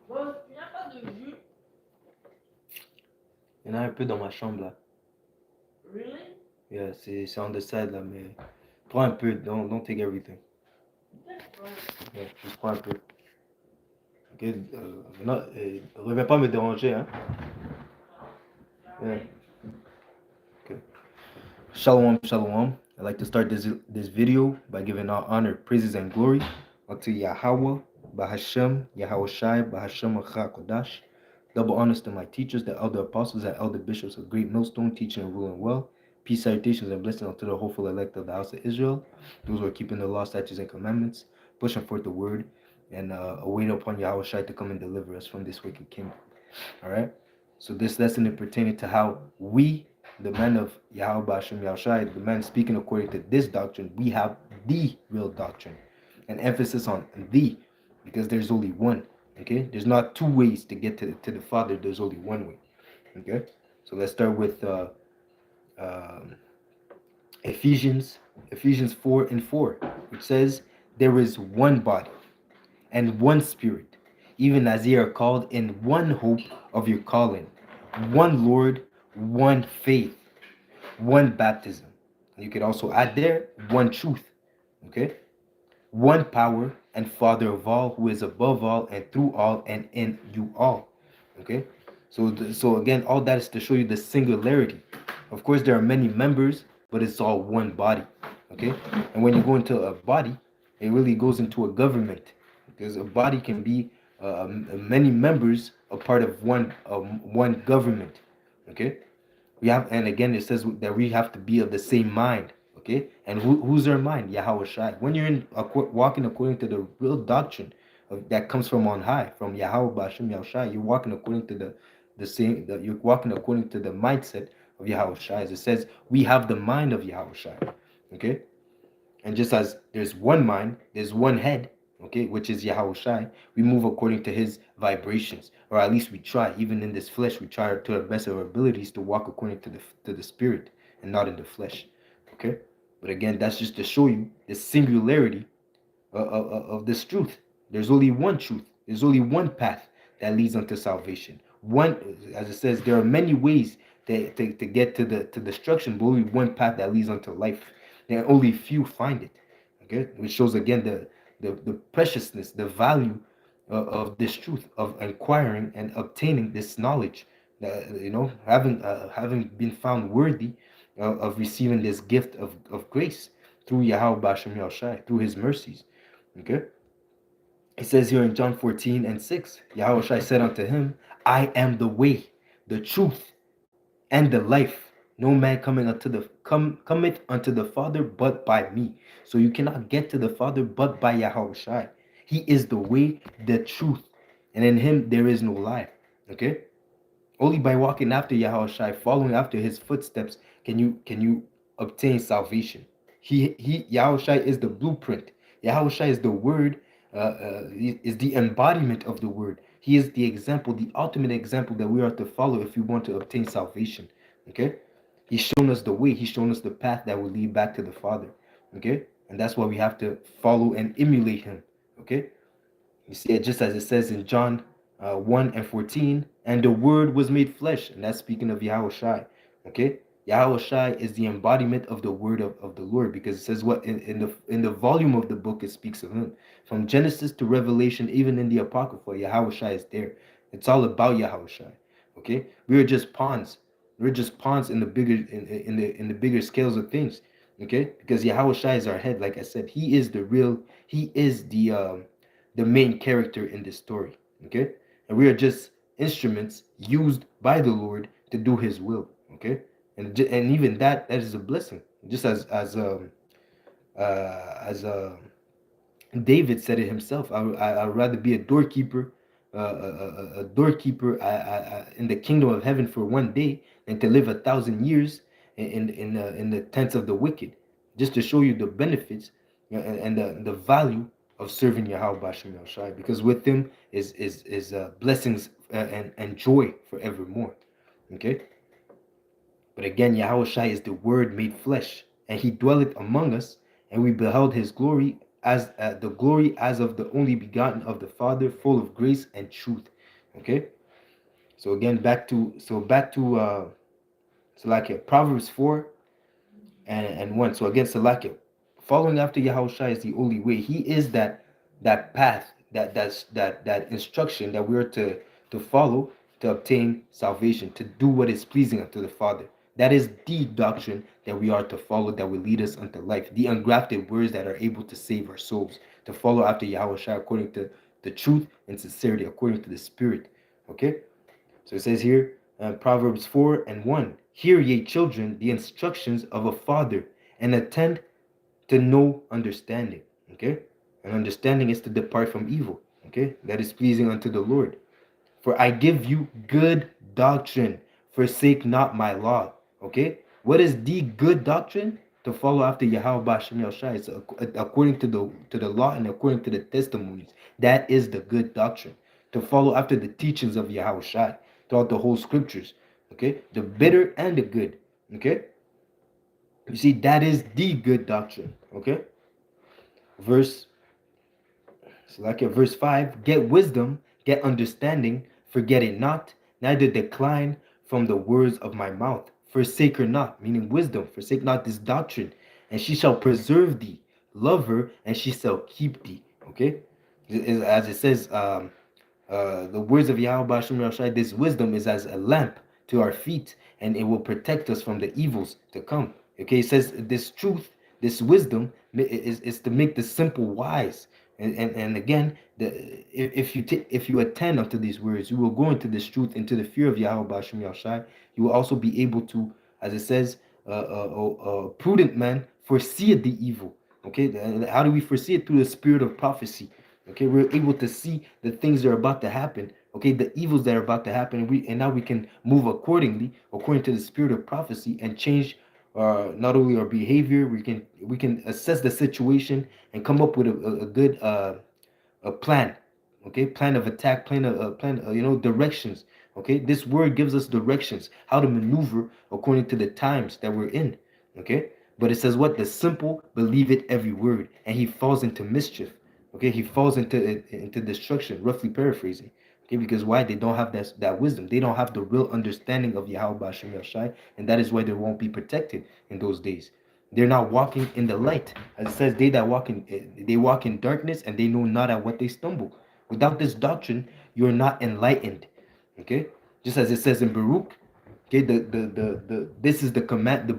Bon, il n'y a pas de jus. Il y en a un peu dans ma chambre là. Really? Yeah, c'est on the side là, mais prends un peu, don't take everything. That's fine. Yeah, juste prends un peu. Ok, non, reviens pas me déranger, hein. Yeah. Okay. Shalom, shalom. I'd like to start this video by giving all honor, praises, and glory unto Yahweh, Bahashem, Yahweh Shai, Bahashem Kodash. Double honors to my teachers, the elder apostles and elder bishops of Great Millstone, teaching and ruling well. Peace, salutations, and blessings unto the hopeful elect of the house of Israel, those who are keeping the law, statutes, and commandments, pushing forth the word, and awaiting upon Yahweh Shai to come and deliver us from this wicked kingdom. All right? So this lesson is pertaining to how we, the men of Yahweh Bashem Yahushai, the men speaking according to this doctrine, we have the real doctrine. An emphasis on the, because there's only one. Okay? There's not two ways to get to the Father, there's only one way. Okay? So let's start with um Ephesians 4 and 4, which says, there is one body and one spirit, even as ye are called in one hope of your calling, one Lord, one faith, one baptism. You could also add there one truth, okay? One power and Father of all, who is above all and through all and in you all, okay? So again, all that is to show you the singularity. Of course, there are many members, but it's all one body, okay? And when you go into a body, it really goes into a government, because a body can be many members, a part of one government, okay? We have, and again, it says that we have to be of the same mind, okay? And who's our mind? Yahweh Shai. When you're walking according to the real doctrine that comes from on high, from Yahweh Bashem Yahushai, you're walking according to the same. You're walking according to the mindset of Yahweh Shai. As it says, we have the mind of Yahweh Shai, okay? And just as there's one mind, there's one head, okay, which is Yahweh Shai, we move according to his vibrations, or at least we try. Even in this flesh, we try to the best of our abilities to walk according to the spirit and not in the flesh, okay? But again, that's just to show you the singularity of this truth. There's only one truth. There's only one path that leads unto salvation. One, as it says, there are many ways to get to destruction, but only one path that leads unto life. And only few find it. Okay, which shows again the preciousness, the value of this truth, of acquiring and obtaining this knowledge. Having been found worthy of receiving this gift of grace through Yahweh Bashem Yahushai, through His mercies. Okay, it says here in John 14 and 6, Yahweh said unto him, I am the way, the truth, and the life. No man cometh unto the Father but by me. So you cannot get to the Father but by Yahweh. He is the way, the truth, and in him there is no lie. Okay? Only by walking after Yahweh, following after his footsteps, can you obtain salvation. He Yahweh is the blueprint. Yahweh is the word, is the embodiment of the word. He is the example, the ultimate example that we are to follow if we want to obtain salvation. Okay? He's shown us the way, he's shown us the path that will lead back to the Father. Okay? And that's why we have to follow and emulate him. Okay? You see it just as it says in John 1 and 14, and the word was made flesh. And that's speaking of Yahweh Shai. Okay? Yahweh Shai is the embodiment of the word of the Lord, because it says what in the volume of the book it speaks of him. From Genesis to Revelation, even in the Apocrypha, Yahweh Shai is there. It's all about Yahweh Shai. Okay? We are just pawns. We're just pawns in the bigger scales of things. Okay? Because Yahweh Shai is our head, like I said. He is the main character in this story. Okay, and we are just instruments used by the Lord to do His will. Okay, and even that is a blessing. Just as David said it himself. I'd rather be a doorkeeper, a doorkeeper in the kingdom of heaven for one day than to live 1,000 years in the tents of the wicked. Just to show you the benefits and the value of serving Yahweh Bashem Yahushai, because with Him is blessings and joy forevermore. Okay. But again, Yahushua is the Word made flesh, and He dwelleth among us, and we beheld His glory as the glory as of the only begotten of the Father, full of grace and truth. Okay. So again, back to Proverbs 4 and 1. So again, Salakia, following after Yahushua is the only way. He is that path, that instruction that we are to follow to obtain salvation, to do what is pleasing unto the Father. That is the doctrine that we are to follow, that will lead us unto life. The ungrafted words that are able to save our souls, to follow after Yahushua according to the truth and sincerity, according to the Spirit. Okay? So it says here, Proverbs 4 and 1. Hear, ye children, the instructions of a father, and attend to know understanding. Okay? And understanding is to depart from evil. Okay? That is pleasing unto the Lord. For I give you good doctrine. Forsake not my law. Okay? What is the good doctrine? To follow after Yahweh Bashem Yahushai. It's according to the law and according to the testimonies. That is the good doctrine. To follow after the teachings of Yahweh Shai throughout the whole scriptures. Okay? The bitter and the good. Okay? You see, that is the good doctrine. Okay? Verse So like at verse 5, get wisdom, get understanding, forget it not, neither decline from the words of my mouth. Forsake her not, meaning wisdom, forsake not this doctrine, and she shall preserve thee. Love her, and she shall keep thee. Okay? As it says, the words of Yahweh Bashim Yahshai, this wisdom is as a lamp to our feet, and it will protect us from the evils to come. Okay, it says this truth, this wisdom is to make the simple wise. And again, if you attend unto these words, you will go into this truth, into the fear of Yahweh Bashim Yahshai. You will also be able to, as it says, a prudent man foreseeth the evil. Okay, how do we foresee it? Through the spirit of prophecy. Okay, we're able to see the things that are about to happen. Okay, the evils that are about to happen, and now we can move accordingly, according to the spirit of prophecy, and change not only our behavior. We can assess the situation and come up with a good a plan. Okay, plan of attack, directions. Okay, this word gives us directions how to maneuver according to the times that we're in. Okay, but it says what? The simple believe it every word, and he falls into mischief. Okay, he falls into destruction, roughly paraphrasing. Okay, because why? They don't have that wisdom. They don't have the real understanding of Yahweh Bashem Yashai, and that is why they won't be protected in those days. They're not walking in the light. As it says, they walk in darkness, and they know not at what they stumble. Without this doctrine, you're not enlightened. Okay? Just as it says in Baruch, okay, this is the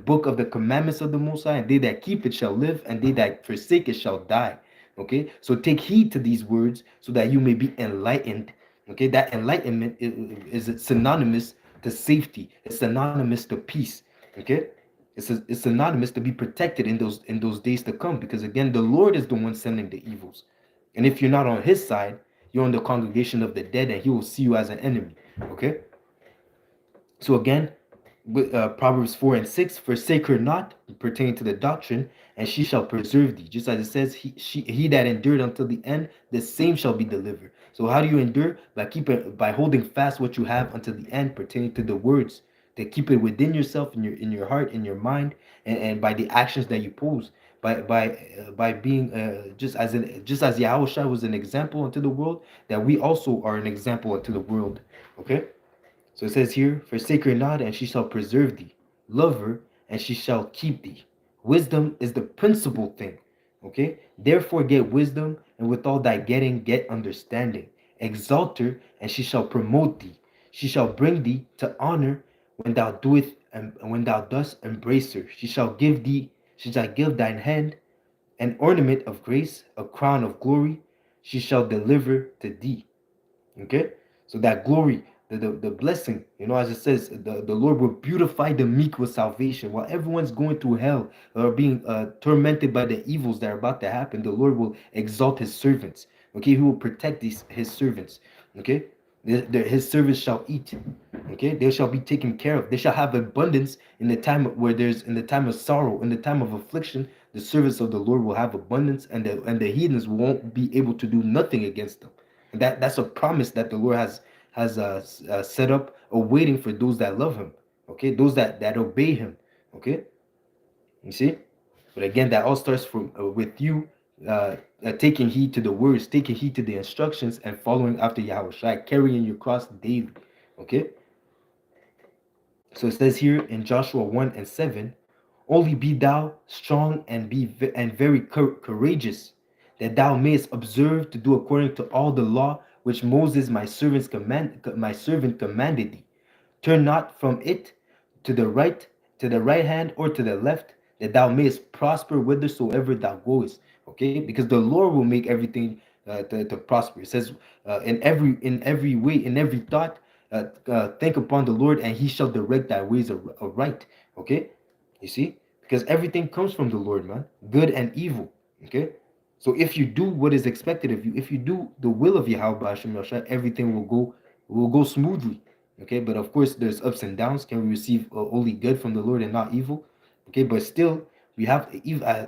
book of the commandments of the Most High, and they that keep it shall live, and they that forsake it shall die. Okay, so take heed to these words so that you may be enlightened. Okay, that enlightenment is synonymous to safety. It's synonymous to peace. Okay, it's synonymous to be protected in those days to come. Because again, the Lord is the one sending the evils, and if you're not on His side, you're on the congregation of the dead, and He will see you as an enemy. Okay. So again, with Proverbs 4 and 6, forsake her not, pertaining to the doctrine, and she shall preserve thee. Just as it says, he that endured until the end, the same shall be delivered. So how do you endure? By holding fast what you have until the end, pertaining to the words. To keep it within yourself, in your heart, in your mind, and by the actions that you pose. By being just as Yahushua was an example unto the world, that we also are an example unto the world. Okay. So it says here, forsake her not, and she shall preserve thee. Love her, and she shall keep thee. Wisdom is the principal thing. Okay? Therefore get wisdom, and with all thy getting, get understanding. Exalt her, and she shall promote thee. She shall bring thee to honor when thou dost embrace her. She shall give thine hand an ornament of grace, a crown of glory. She shall deliver to thee. Okay, so that glory, the blessing, as it says, the Lord will beautify the meek with salvation. While everyone's going through hell or being tormented by the evils that are about to happen, the Lord will exalt His servants. Okay, He will protect His servants. Okay, His servants shall eat. Okay, they shall be taken care of. They shall have abundance in the time in the time of sorrow, in the time of affliction. The servants of the Lord will have abundance, and the heathens won't be able to do nothing against them. That's a promise that the Lord has set up, awaiting for those that love Him. Okay, those that obey Him. Okay, you see. But again, that all starts from with you taking heed to the words, taking heed to the instructions, and following after Yahweh Shai, carrying your cross daily. Okay, so it says here in Joshua 1 and 7, only be thou strong and and very courageous, that thou mayest observe to do according to all the law which Moses my servant commanded thee. Turn not from it to the right hand or to the left, that thou mayest prosper whithersoever thou goest. Okay, because the Lord will make everything to prosper. It says in every way, in every thought, think upon the Lord, and He shall direct thy ways aright. Okay, you see, because everything comes from the Lord, man, good and evil. Okay, so if you do what is expected of you, if you do the will of Yahweh Hashem Yahshua, everything will go smoothly. Okay, but of course there's ups and downs. Can we receive only good from the Lord and not evil? Okay, but still we have,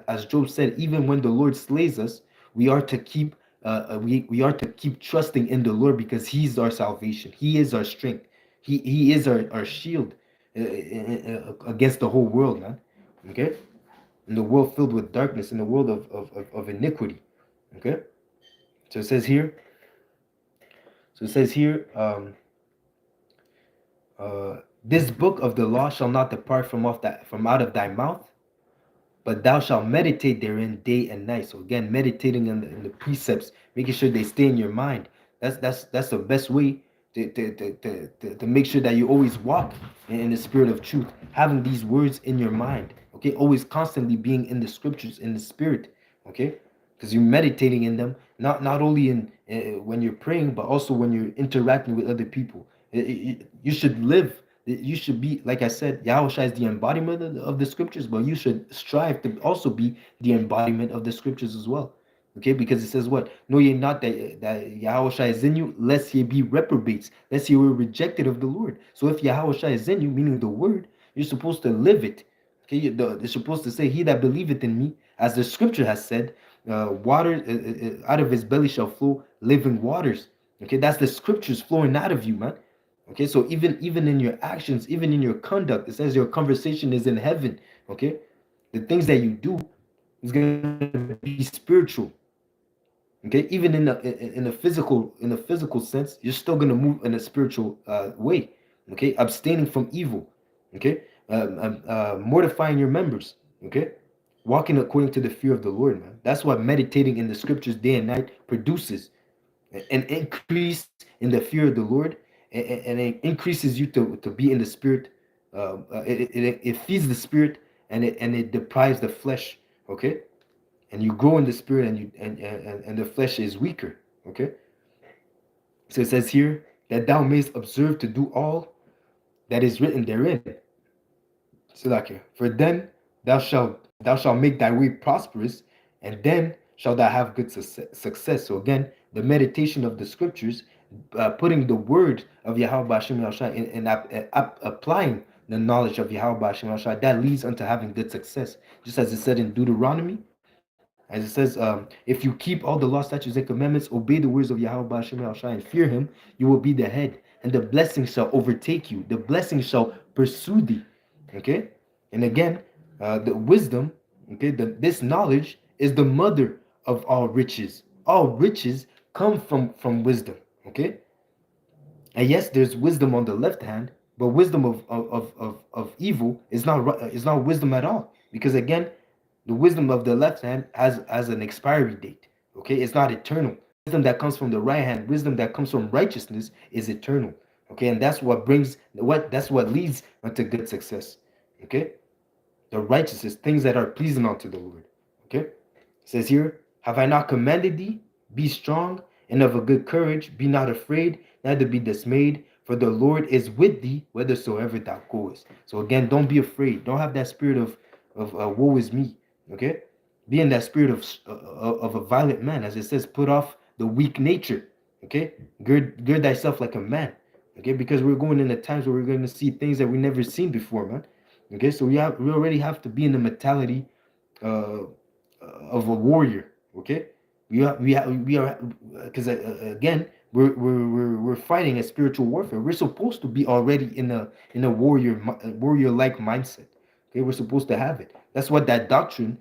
as Job said, even when the Lord slays us, we are to keep we are to keep trusting in the Lord, because He's our salvation. He is our strength. He is our shield against the whole world, man. Okay, in the world filled with darkness, in the world of iniquity. Okay, so it says here. So it says here. This book of the law shall not depart from out of thy mouth, but thou shalt meditate therein day and night. So again, meditating in the precepts, making sure they stay in your mind. That's the best way to make sure that you always walk in the spirit of truth, having these words in your mind. Okay, always constantly being in the scriptures, in the spirit. Okay, because you're meditating in them, not only in when you're praying, but also when you're interacting with other people. You should live. You should be, like I said, Yahushua is the embodiment of the scriptures, but you should strive to also be the embodiment of the scriptures as well. Okay, because it says what? Know ye not that Yahushua is in you, lest ye be reprobates, lest ye were rejected of the Lord. So if Yahushua is in you, meaning the word, you're supposed to live it. Okay, you're supposed to say, "He that believeth in me," as the scripture has said, water out of his belly shall flow living waters. Okay, that's the scriptures flowing out of you, man. Okay, so even in your actions, even in your conduct, it says your conversation is in heaven. Okay, the things that you do is gonna be spiritual. Okay, even in a physical sense, you're still gonna move in a spiritual way. Okay, abstaining from evil. Okay, mortifying your members. Okay, walking according to the fear of the Lord, man. That's what meditating in the scriptures day and night produces: an increase in the fear of the Lord, and it increases you to be in the spirit. It feeds the spirit, and it deprives the flesh. Okay, and you grow in the spirit, and and the flesh is weaker. Okay, so it says here that thou mayest observe to do all that is written therein. Salakia. For then thou shalt make thy way prosperous, and then shalt thou have good success. So again, the meditation of the scriptures, putting the word of Yahweh Hashem Yahushua applying the knowledge of Yahweh Hashem Yahushua, that leads unto having good success. Just as it said in Deuteronomy, as it says, if you keep all the law, statutes, and commandments, obey the words of Yahweh Hashem Yahushua, and fear Him, you will be the head, and the blessing shall overtake you. The blessing shall pursue thee. Okay, and again, the wisdom. Okay, this knowledge is the mother of all riches. All riches come from wisdom. Okay, and yes, there's wisdom on the left hand, but wisdom of evil is not wisdom at all. Because again, the wisdom of the left hand has an expiry date. Okay, it's not eternal. Wisdom that comes from the right hand, wisdom that comes from righteousness, is eternal. Okay, and that's what leads unto good success. Okay, the righteousness, things that are pleasing unto the Lord. Okay, it says here, have I not commanded thee? Be strong and of a good courage. Be not afraid, neither be dismayed, for the Lord is with thee whithersoever thou goest. So again, don't be afraid. Don't have that spirit of woe is me. Okay, be in that spirit of a violent man, as it says, put off the weak nature. Okay, gird thyself like a man. Okay, because we're going into times where we're going to see things that we never seen before, man. Okay, so we already have to be in the mentality uh, of a warrior. Okay, we are because again, we're fighting a spiritual warfare. We're supposed to be already in a warrior like mindset. Okay, we're supposed to have it. That's what that doctrine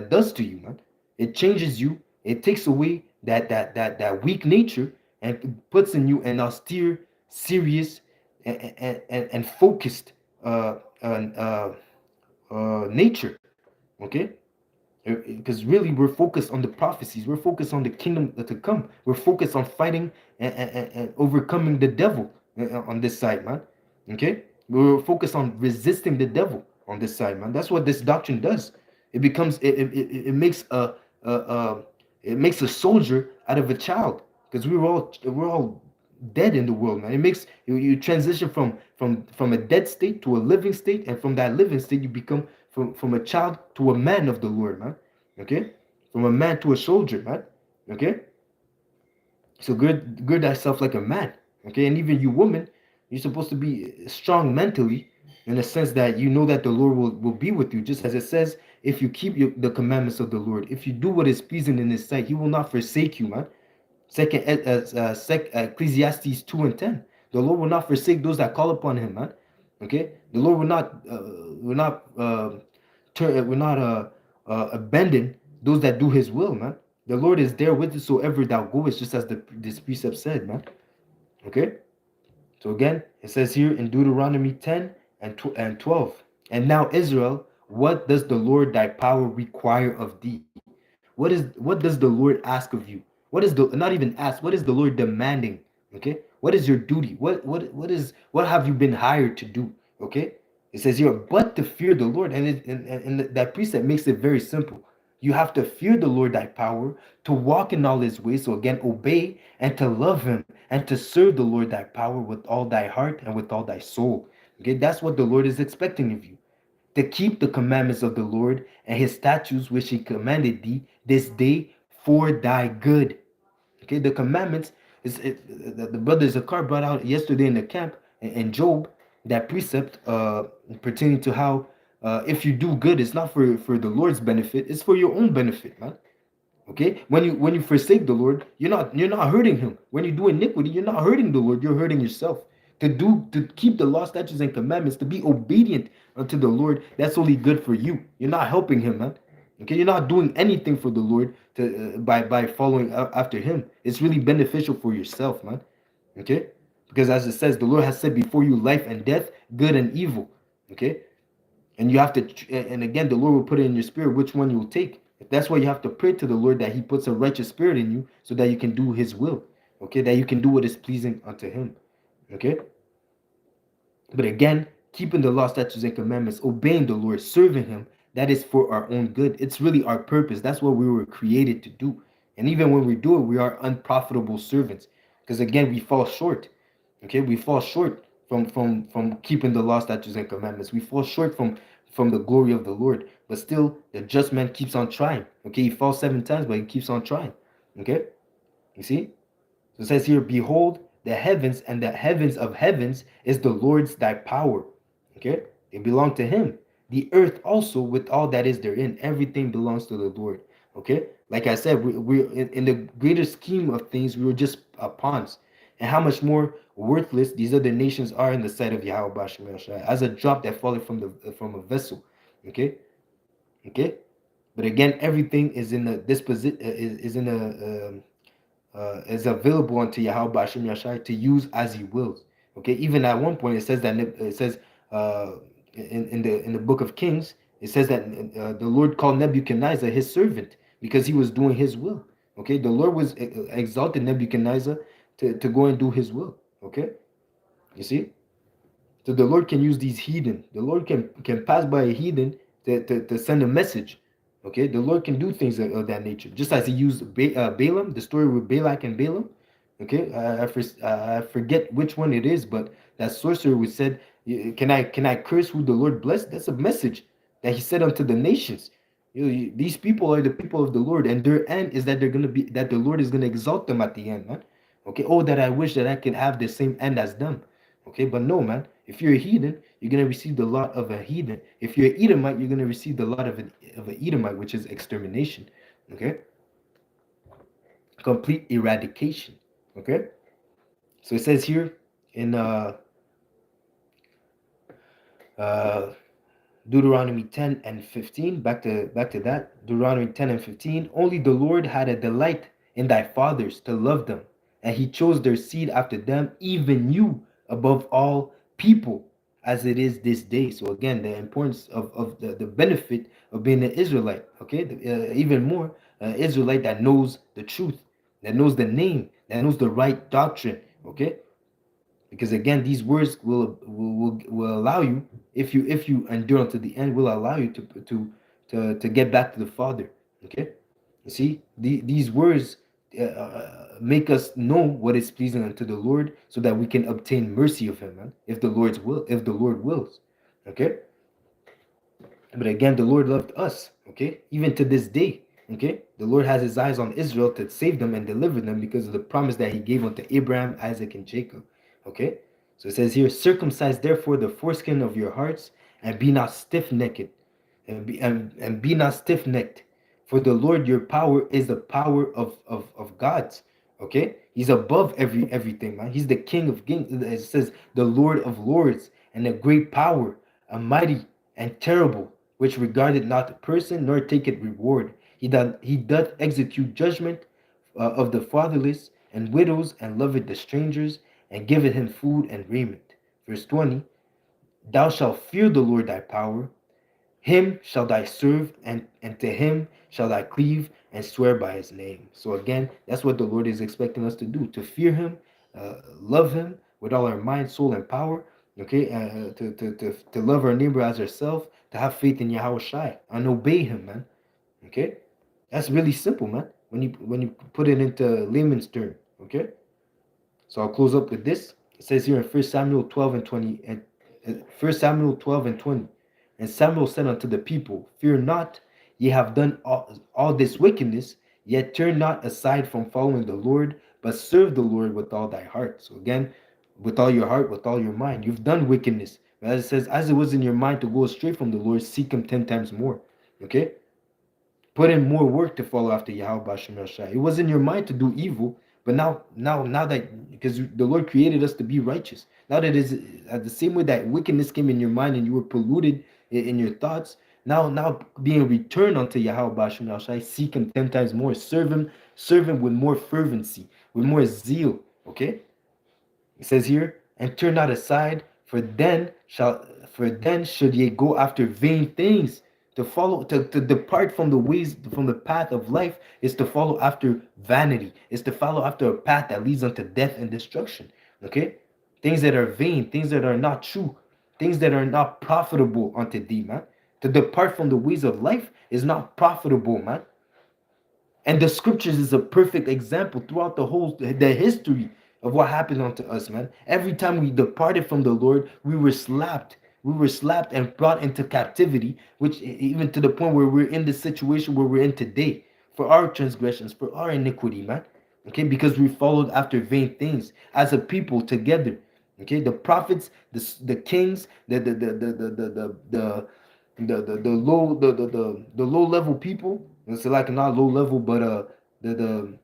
does to you, man. It changes you. It takes away that weak nature and puts in you an austere, serious, and focused nature. Okay, because really we're focused on the prophecies, we're focused on the kingdom to come, we're focused on fighting and overcoming the devil on this side, man. Okay, we're focused on resisting the devil on this side, man. That's what this doctrine does. It becomes it makes a it makes a soldier out of a child, because we're all dead in the world, man. It makes you transition from a dead state to a living state, and from that living state you become from a child to a man of the Lord, man. Okay, from a man to a soldier, man. Okay, so gird thyself like a man. Okay, and even you woman, you're supposed to be strong mentally, in the sense that you know that the Lord will be with you, just as it says, if you keep the commandments of the Lord, if you do what is pleasing in His sight, He will not forsake you, man. Ecclesiastes 2:10. The Lord will not forsake those that call upon Him, man. Okay, the Lord will not abandon those that do His will, man. The Lord is there with you so ever thou goest, just as this precept said, man. Okay, so again, it says here in Deuteronomy 10 and 12. And now, Israel, what does the Lord thy power require of thee? What does the Lord ask of you? What is the not even ask, what is the Lord demanding? Okay? What is your duty? What have you been hired to do? Okay? It says here, but to fear the Lord. And that precept makes it very simple. You have to fear the Lord thy power, to walk in all his ways. So again, obey and to love him and to serve the Lord thy power with all thy heart and with all thy soul. Okay, that's what the Lord is expecting of you, to keep the commandments of the Lord and his statutes which he commanded thee this day for thy good. Okay, the commandments the brother Zakar brought out yesterday in the camp in Job, that precept pertaining to how if you do good, it's not for the Lord's benefit, it's for your own benefit, man. Okay, when you forsake the Lord, you're not hurting him. When you do iniquity, you're not hurting the Lord, you're hurting yourself. To keep the law, statutes, and commandments, to be obedient unto the Lord, that's only good for you. You're not helping him, man. Okay, you're not doing anything for the Lord by following after him. It's really beneficial for yourself, man. Okay, because as it says, the Lord has said before you life and death, good and evil. Okay, and you have to, and again, the Lord will put it in your spirit which one you will take. That's why you have to pray to the Lord, that he puts a righteous spirit in you, so that you can do his will. Okay, that you can do what is pleasing unto him. Okay, but again, keeping the law, statutes, and commandments, obeying the Lord, serving him, that is for our own good. It's really our purpose. That's what we were created to do. And even when we do it, we are unprofitable servants, because again, we fall short. Okay, we fall short from keeping the law, statutes, and commandments. We fall short from the glory of the Lord. But still, the just man keeps on trying. Okay, he falls 7 times, but he keeps on trying. Okay, you see. So it says here, behold, the heavens and the heavens of heavens is the Lord's thy power. Okay, they belong to him. The earth also with all that is therein, everything belongs to the Lord. Okay, like I said, we in the greater scheme of things, we were just pawns. And how much more worthless these other nations are in the sight of Yahweh Bashem Yahshua, as a drop that falleth from a vessel. Okay, okay. But again, everything is in the disposition, is in a is available unto Yahweh Bashem Yashai to use as he wills. Okay, even at one point it says that uh, in the book of Kings, it says that the Lord called Nebuchadnezzar his servant because he was doing his will. Okay, the Lord was exalted Nebuchadnezzar to go and do his will. Okay, you see. So the Lord can use these heathen. The Lord can pass by a heathen to send a message. Okay, the Lord can do things of that nature, just as He used Balaam, the story with Balak and Balaam. Okay, I forget which one it is, but that sorcerer who said, "Can I curse who the Lord blessed?" That's a message that He said unto the nations. These people are the people of the Lord, and their end is that the Lord is gonna exalt them at the end, man. Okay, oh, that I wish that I could have the same end as them. Okay, but no, man. If you're a heathen, you're gonna receive the lot of a heathen. If you're an Edomite, you're gonna receive the lot of an Edomite, which is extermination. Okay, complete eradication. Okay, so it says here in uh Deuteronomy 10 and 15, back to that. Deuteronomy 10 and 15. Only the Lord had a delight in thy fathers to love them, and he chose their seed after them, even you above all people, as it is this day. So again, the importance of the benefit of being an Israelite, okay? Even more, Israelite that knows the truth, that knows the name, that knows the right doctrine, okay? Because again, these words will allow you, if you endure unto the end, will allow you to get back to the Father. Okay, you see, these words make us know what is pleasing unto the Lord, so that we can obtain mercy of Him, man, if the Lord wills. Okay, but again, the Lord loved us, okay? Even to this day, okay? The Lord has his eyes on Israel to save them and deliver them because of the promise that he gave unto Abraham, Isaac, and Jacob, okay? So it says here, circumcise therefore the foreskin of your hearts, and be not stiff-necked, and be not stiff-necked. For the Lord your power is the power of God's. Okay? He's above everything, man. He's the King of kings. It says the Lord of lords, and a great power, a mighty and terrible, which regarded not the person, nor taketh reward. He doth execute judgment of the fatherless and widows, and loveth the strangers, and giveth him food and raiment. Verse 20. Thou shalt fear the Lord thy power, him shall thy serve, and to him shall thy cleave, and swear by his name. So again, that's what the Lord is expecting us to do: to fear him, love him with all our mind, soul, and power. Okay, to love our neighbor as ourselves, to have faith in Yahweh Shai, and obey him, man. Okay, that's really simple, man. When you put it into layman's term. Okay, so I'll close up with this. It says here in 1 Samuel 12 and 20, and 1 Samuel 12 and 20. And Samuel said unto the people, fear not, ye have done all this wickedness, yet turn not aside from following the Lord, but serve the Lord with all thy heart. So again, with all your heart, with all your mind. You've done wickedness. But as it says, as it was in your mind to go astray from the Lord, seek him 10 times more. Okay? Put in more work to follow after Yahweh Bashem El Shai. It was in your mind to do evil, but now that, because the Lord created us to be righteous, now that is the same way that wickedness came in your mind and you were polluted in your thoughts, now being returned unto Yahweh Bashem El Shai, seek him 10 times more, serve him with more fervency, with more zeal. Okay, it says here, and turn not aside, for then should ye go after vain things. To follow, to depart from the ways, from the path of life, is to follow after vanity, is to follow after a path that leads unto death and destruction. Okay? Things that are vain, things that are not true, things that are not profitable unto thee, man. To depart from the ways of life is not profitable, man. And the scriptures is a perfect example throughout the history of what happened unto us, man. Every time we departed from the Lord, we were slapped. We were slapped and brought into captivity, which even to the point where we're in the situation where we're in today, for our transgressions, for our iniquity, man. Okay, because we followed after vain things as a people together. Okay, the prophets, the kings, the low the low level people. It's like not low level, but the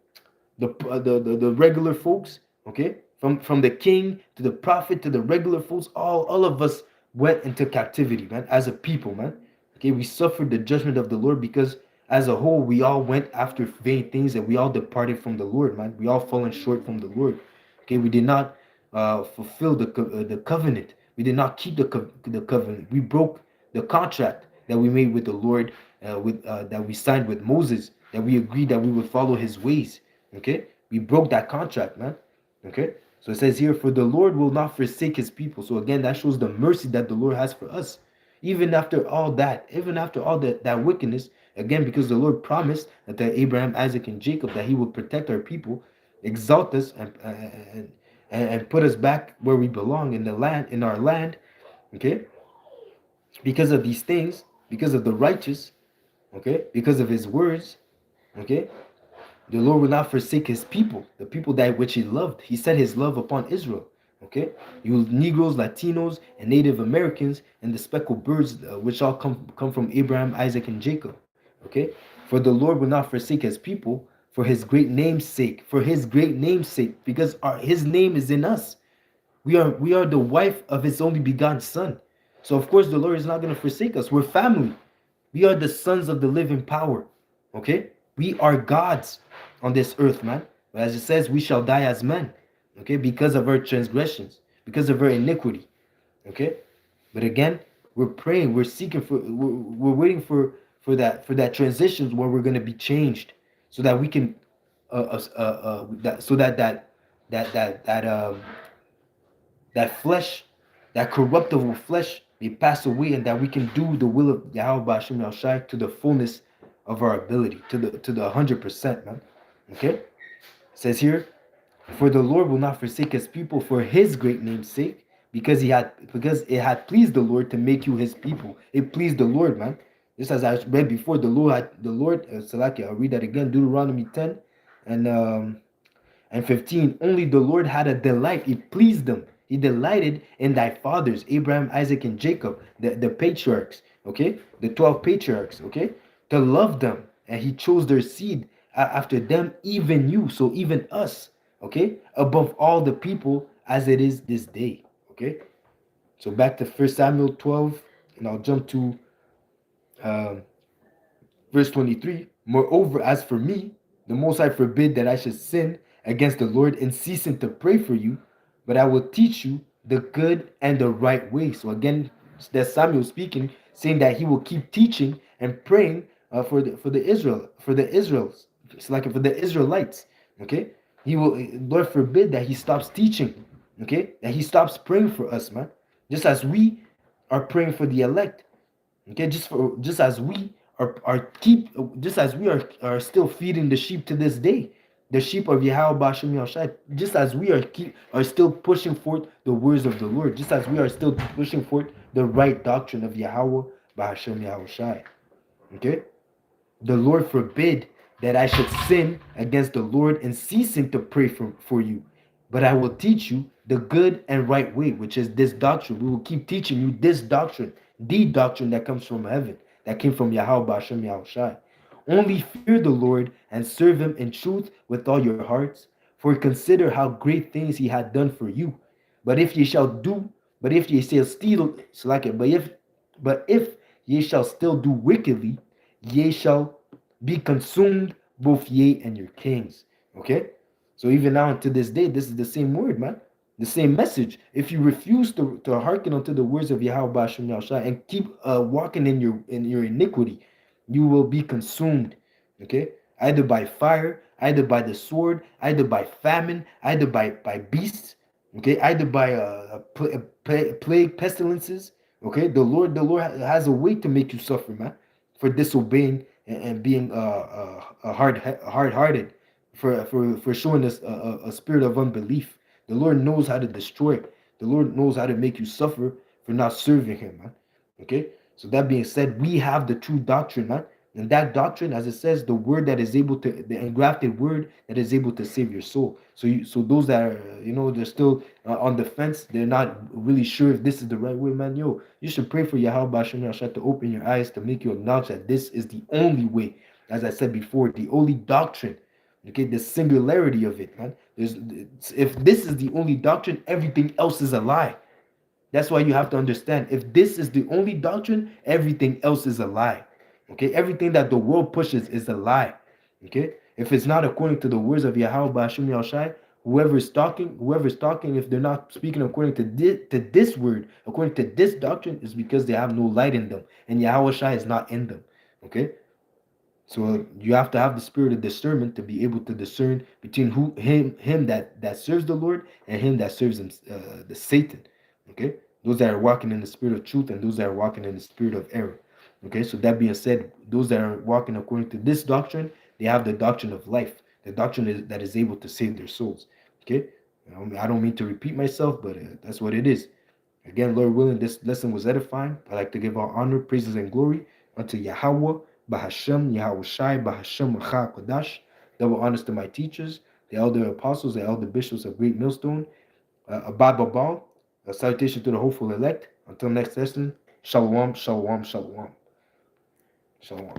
the the regular folks. Okay, from the king to the prophet to the regular folks, all of us went into captivity, man, as a people, man. Okay, we suffered the judgment of the Lord because as a whole we all went after vain things, and we all departed from the Lord, man. We all fallen short from the Lord. Okay, we did not fulfill the covenant. We did not keep the covenant. We broke the contract that we made with the Lord, with that we signed with Moses, that we agreed that we would follow his ways. Okay, we broke that contract, man. Okay, so it says here, for the Lord will not forsake his people. So again, that shows the mercy that the Lord has for us, even after all that, that wickedness. Again, because the Lord promised that to Abraham, Isaac, and Jacob that he would protect our people, exalt us, and put us back where we belong in the land, in our land. Okay, because of these things, because of the righteous, okay, because of his words, okay, the Lord will not forsake his people, the people that which he loved. He set his love upon Israel. Okay, you Negroes, Latinos, and Native Americans, and the speckled birds, which all come from Abraham, Isaac, and Jacob. Okay, for the Lord will not forsake his people for his great name's sake, for his great name's sake, because his name is in us. We are the wife of his only begotten son. So of course the Lord is not going to forsake us. We're family. We are the sons of the living power. Okay? We are gods on this earth, man. But as it says, we shall die as men. Okay? Because of our transgressions, because of our iniquity. Okay? But again, we're praying, we're seeking for, we're waiting for that transitions where we're going to be changed, so that we can, that so that that flesh, that corruptible flesh, may pass away, and that we can do the will of Yahweh Bashim Yahushai to the fullness of our ability, to the 100%, man. Okay? It says here, for the Lord will not forsake his people for his great name's sake, because it had pleased the Lord to make you his people. It pleased the Lord, man. Just as I read before, Salaki, I'll read that again, Deuteronomy 10 and um, and 15. Only the Lord had a delight. It pleased him. He delighted in thy fathers, Abraham, Isaac, and Jacob, the patriarchs, okay? The 12 patriarchs, okay? To love them. And he chose their seed after them, even you, so even us, okay? Above all the people as it is this day, okay? So back to 1 Samuel 12, and I'll jump to um, verse 23. Moreover, as for me, the Most High forbid that I should sin against the Lord in ceasing to pray for you, but I will teach you the good and the right way. So again, that's Samuel speaking, saying that he will keep teaching and praying for the Israels, it's like for the Israelites. Okay, he will, Lord forbid that he stops teaching. Okay, that he stops praying for us, man. Just as we are praying for the elect. Okay, just as we just as we are still feeding the sheep to this day, the sheep of Yahweh Bashim Yahushai, just as we are still pushing forth the words of the Lord, just as we are still pushing forth the right doctrine of Yahweh Bashim Yahushai. Okay? The Lord forbid that I should sin against the Lord in ceasing to pray for you. But I will teach you the good and right way, which is this doctrine. We will keep teaching you this doctrine, the doctrine that comes from heaven, that came from Yahweh Bashem Yahushai. Only fear the Lord and serve him in truth with all your hearts, for consider how great things he had done for you. But if ye shall do, but if ye shall steal, select it, but if ye shall still do wickedly, ye shall be consumed, both ye and your kings. Okay? So even now to this day, this is the same word, man. The same message. If you refuse to hearken unto the words of Yahweh Bashim Yahushua and keep walking in your iniquity, you will be consumed. Okay? Either by fire, either by the sword, either by famine, either by beasts, okay, either by plague, pestilences. Okay, the Lord has a way to make you suffer, man, for disobeying and being hard-hearted, for showing us a spirit of unbelief. The Lord knows how to destroy. The Lord knows how to make you suffer for not serving Him, man. Okay, so that being said, we have the true doctrine, man. And that doctrine, as it says, the word that is able to, the engrafted word that is able to save your soul. So those that are, they're still on the fence, they're not really sure if this is the right way, man. Yo, you should pray for Yahweh Bashem Yahshua to open your eyes to make you acknowledge that this is the only way. As I said before, the only doctrine. Okay, the singularity of it, man. If this is the only doctrine, everything else is a lie. That's why you have to understand, if this is the only doctrine, everything else is a lie. Okay, everything that the world pushes is a lie. Okay, if it's not according to the words of Yahweh Bashim Yahushai, whoever's talking, if they're not speaking according to this word, according to this doctrine, is because they have no light in them, and Yahweh Shai is not in them. Okay, so you have to have the spirit of discernment to be able to discern between him that serves the Lord and him that serves him, the Satan. Okay, those that are walking in the spirit of truth and those that are walking in the spirit of error. Okay, so that being said, those that are walking according to this doctrine, they have the doctrine of life, the doctrine that is able to save their souls. Okay, I don't mean to repeat myself, but that's what it is. Again, Lord willing, this lesson was edifying. I'd like to give all honor, praises, and glory unto Yahweh, Bahashem, Yahweh Shai, Bahashem, Racha Kodash. Double honors to my teachers, the elder apostles, the elder bishops of Great Millstone, Abad Babal. A salutation to the hopeful elect. Until next lesson, Shalom, Shalom, Shalom. Shalom.